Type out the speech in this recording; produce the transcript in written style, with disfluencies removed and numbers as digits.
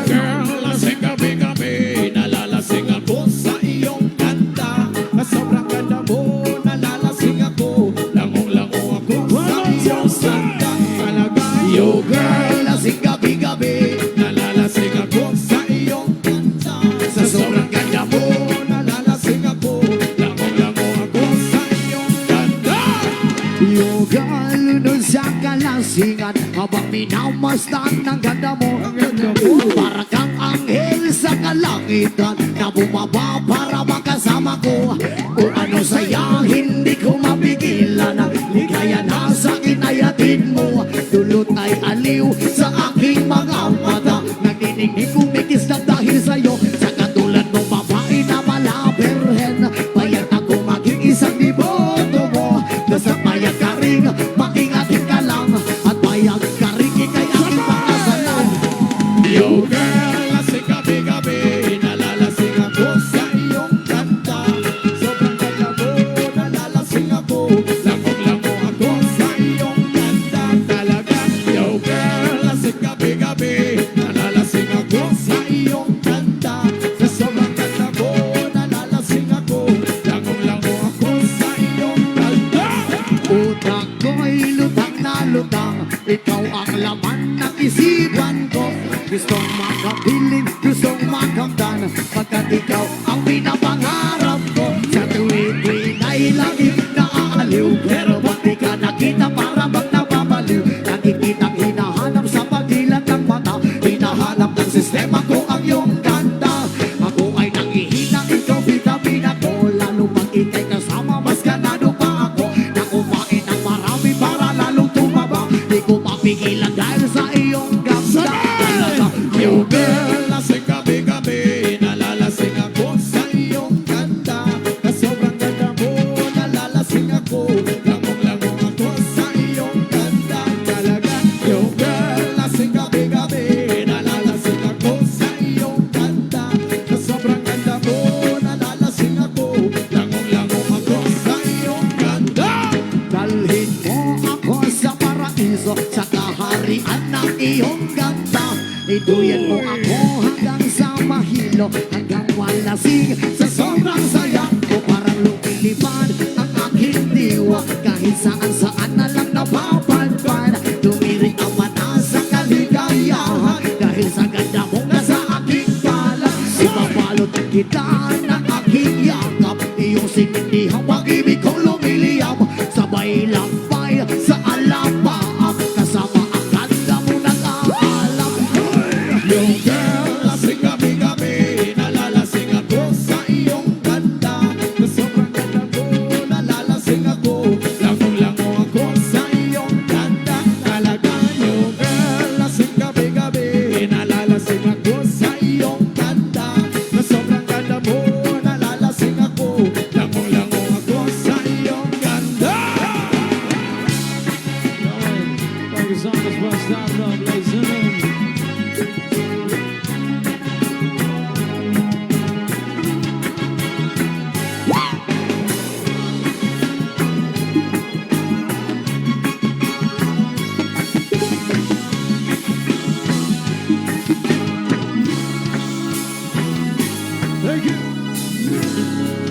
Girl, lasing gabi-gabi, nalalasing ako sa iyong ganda. Sobrang ganda mo, nalalasing ako, langong-lango ako sa iyong ganda. Talaga, yo girl, lasing gabi-gabi, nalalasing ako sa iyong ganda. Sa sobrang ganda mo, nalalasing ako, langong-lango ako sa iyong ganda. Yo girl, lunod sa kalasingan, habang minamasdan ng ganda mo. Para kang anghel sa kalangitan na bumaba para makasama ko. Kung ano saya, hindi ko mapigilan. Ligaya na sa kinayatid mo. Dulot ay aliw sa aking mga mata. Nagdinig kumikis na dahil sa'yo. Sa katulad mo babae na malaberhen, bayat ako maging isang liboto mo. Nasa bayag ka rin, maingatin ka lang. At bayag ka rin, ikay aking pangasalan. Yo girl, lasing gabi-gabi, nalalasing ako sa iyong ganda. Sobrang ganda mo, nalalasing ako, langong-lango ako sa iyong ganda. Talaga, yo girl, lasing gabi-gabi, nalalasing ako sa iyong ganda. Sa sobrang ganda mo, nalalasing ako, langong-lango ako sa iyong ganda. Utak ko'y lutang na lutang, ikaw ang laman ng isipan ko. Gustong makabiling, gustong makamdan, pagkat ikaw ang pinapangarap ko. Sa tuwid-tuwid ay langit na aaliw, pero ba't di ka nakita para bang napapaliw? Nakikitang hinahanap sa pagilan ng mata, hinahanap ng sistema ko ang iyong ganda. Ako ay nangihinang, ikaw vitamina ko, lalo pag ikay kasama, mas ganado pa ako. Na kumain ng marami para lalong tumaba, di ko mapigilan dahil sa iyong ganda. Yo girl, lasing gabi-gabi, nalalasing ako sa iyong ganda. Na sobrang ganda mo, nalalasing ako, langong-lango ako sa iyong ganda. Talaga, yo girl, lasing gabi-gabi, nalalasing ako sa iyong ganda. Na sobrang ganda mo, nalalasing ako, langong-lango ako sa iyong ganda. Dalhin mo ako sa paraiso, sa kaharian ng iyong ganda. Ituyan mo ako hanggang sa mahilo, hanggang walasing sa sobrang saya ko. Parang lumilipad ang aking diwa, kahit saan-saan na lang napapadpad. Tumirik ang mata sa kaligayahan, dahil sa ganda mong nasa aking palad. Ibabalot kita ng aking yakap, iyong sinindihang pag-ibig kong lumiliyap. Sabay lakbay sa alapaap, kasama ang ganda mo nag-aalap. Yo girl, lasing gabi-gabi, nalalasing ako sa iyong ganda. Na sobrang ganda mo, nalalasing ako, langong-lango ako sa iyong ganda. Talaga, yo girl, lasing gabi-gabi, nalalasing ako sa iyong ganda. Na sobrang ganda mo, nalalasing ako, langong-lango ako sa iyong ganda. Focus on this bus stop, love, ladies and gentlemen. Thank you.